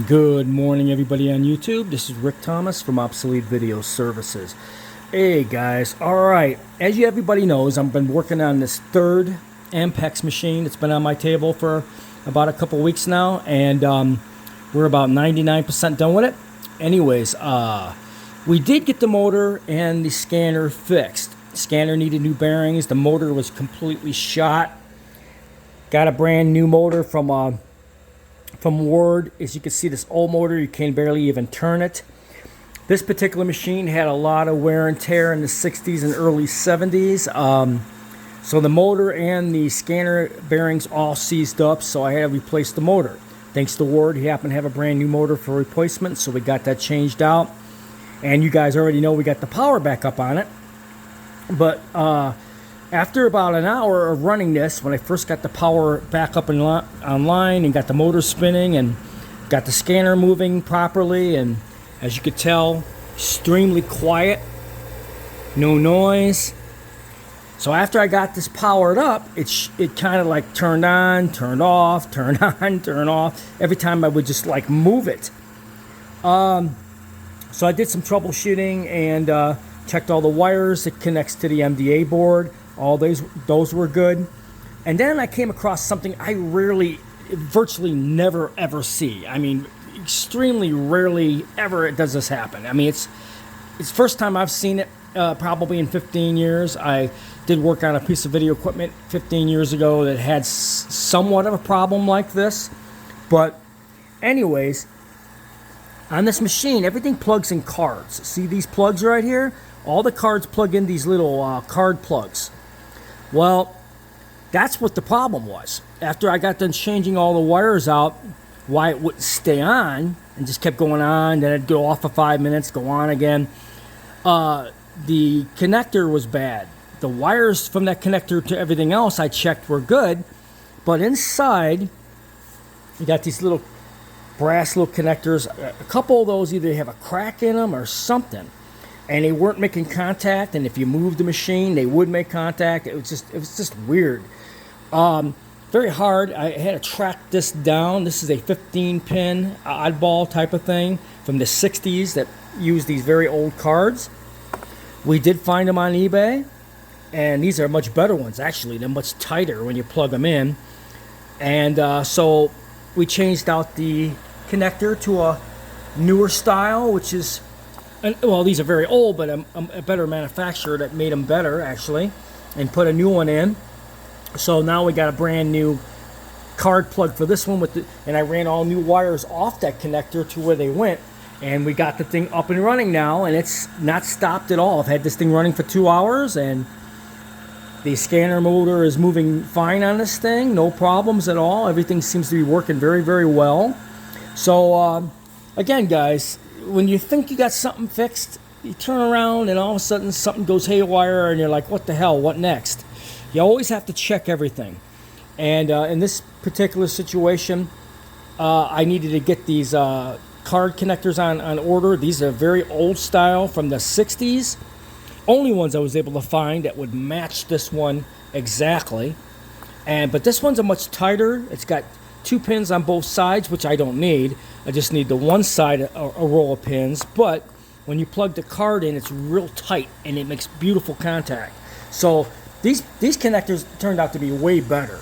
Good morning, everybody on YouTube. This is Rick Thomas from Obsolete Video Services. Hey guys, alright, as everybody knows, I've been working on this third Ampex machine. It's been on my table for about a couple weeks now, and we're about 99% done with it. Anyways, we did get the motor and the scanner fixed. The scanner needed new bearings. The motor was completely shot. Got a brand new motor from Ward. As you can see, this old motor, you can barely even turn it. This particular machine had a lot of wear and tear in the 60s and early 70s. So the motor and the scanner bearings all seized up, so I had to replace the motor. Thanks to Ward, he happened to have a brand new motor for replacement, so we got that changed out. And you guys already know we got the power back up on it. But after about an hour of running this, when I first got the power back up online and got the motor spinning and got the scanner moving properly, and as you could tell, extremely quiet, no noise. So after I got this powered up, it kind of like turned on, turned off, turned on, turned off, every time I would just like move it. So I did some troubleshooting and checked all the wires that connects to the MDA board. All those were good. And then I came across something I virtually never ever see. I mean, extremely rarely ever does this happen. I mean, it's first time I've seen it probably in 15 years. I did work on a piece of video equipment 15 years ago that had somewhat of a problem like this. But anyways, on this machine, everything plugs in cards. See these plugs right here? All the cards plug in these little card plugs. Well, that's what the problem was. After I got done changing all the wires out, why it wouldn't stay on and just kept going on, then it'd go off for 5 minutes, go on again. The connector was bad. The wires from that connector to everything else I checked were good, but inside you got these little brass little connectors. A couple of those either have a crack in them or something, and they weren't making contact. And if you moved the machine, they would make contact. It was just weird. Very hard. I had to track this down. This is a 15-pin oddball type of thing from the 60s that used these very old cards. We did find them on eBay, and these are much better ones. Actually, they're much tighter when you plug them in. And so we changed out the connector to a newer style, which is, well, these are very old, but a better manufacturer that made them better, actually, and put a new one in. So now we got a brand new card plug for this one, and I ran all new wires off that connector to where they went, and we got the thing up and running now, and it's not stopped at all. I've had this thing running for 2 hours, and the scanner motor is moving fine on this thing, no problems at all. Everything seems to be working very, very well. So again, guys, when you think you got something fixed, you turn around and all of a sudden something goes haywire and you're like, what the hell, what next? You always have to check everything. And in this particular situation, I needed to get these card connectors on order. These are very old style from the 60s. Only ones I was able to find that would match this one exactly. But this one's a much tighter. It's got 2 pins on both sides, which I don't need. I just need the one side, a row of pins. But when you plug the card in, it's real tight and it makes beautiful contact. So these connectors turned out to be way better.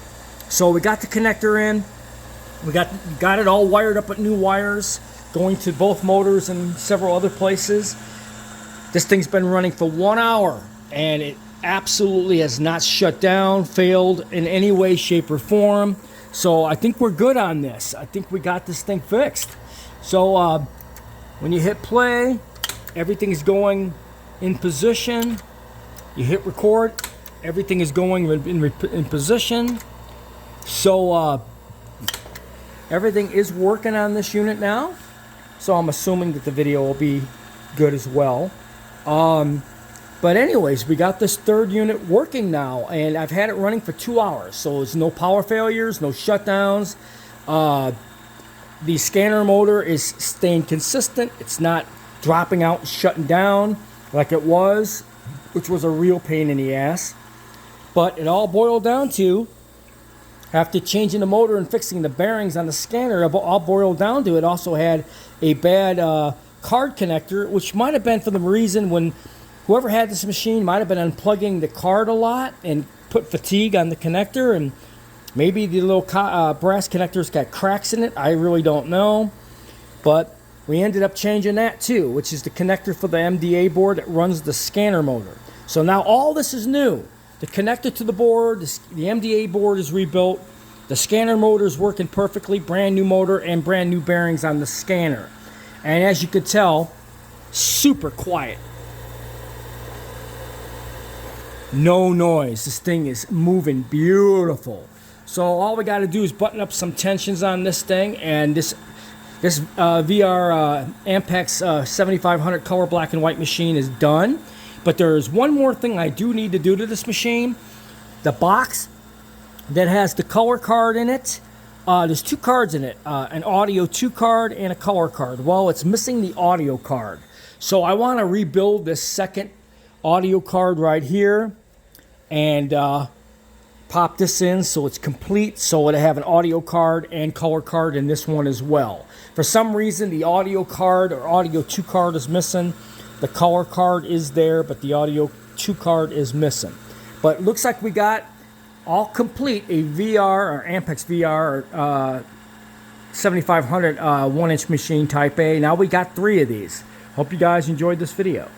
So we got the connector in. We got it all wired up with new wires going to both motors and several other places. This thing's been running for 1 hour, and it absolutely has not shut down, failed in any way, shape, or form. So I think we're good on this. I think we got this thing fixed. So when you hit play, everything is going in position. You hit record, everything is going in position. So everything is working on this unit now. So I'm assuming that the video will be good as well. But anyways, we got this third unit working now, and I've had it running for 2 hours, so there's no power failures, no shutdowns. The scanner motor is staying consistent. It's not dropping out and shutting down like it was, which was a real pain in the ass. But it all boiled down to After changing the motor and fixing the bearings on the scanner, all boiled down to it also had a bad card connector, which might have been for the reason when whoever had this machine might have been unplugging the card a lot and put fatigue on the connector, and maybe the little brass connectors got cracks in it. I really don't know. But we ended up changing that too, which is the connector for the MDA board that runs the scanner motor. So now all this is new. The connector to the board, the MDA board is rebuilt. The scanner motor is working perfectly, brand new motor and brand new bearings on the scanner. And as you could tell, super quiet. No noise. This thing is moving beautiful. So all we got to do is button up some tensions on this thing, and this VR Ampex 7500 color black and white machine is done. But there's one more thing I do need to do to this machine. The box that has the color card in it, there's two cards in it, an audio 2 card and a color card. Well, it's missing the audio card. So I want to rebuild this second audio card right here and pop this in so it's complete, so it'll have an audio card and color card in this one as well. For some reason, the audio card or audio 2 card is missing. The color card is there, but the audio 2 card is missing. But it looks like we got all complete a VR or Ampex VR 7500 1-inch machine type A. Now we got 3 of these. Hope you guys enjoyed this video.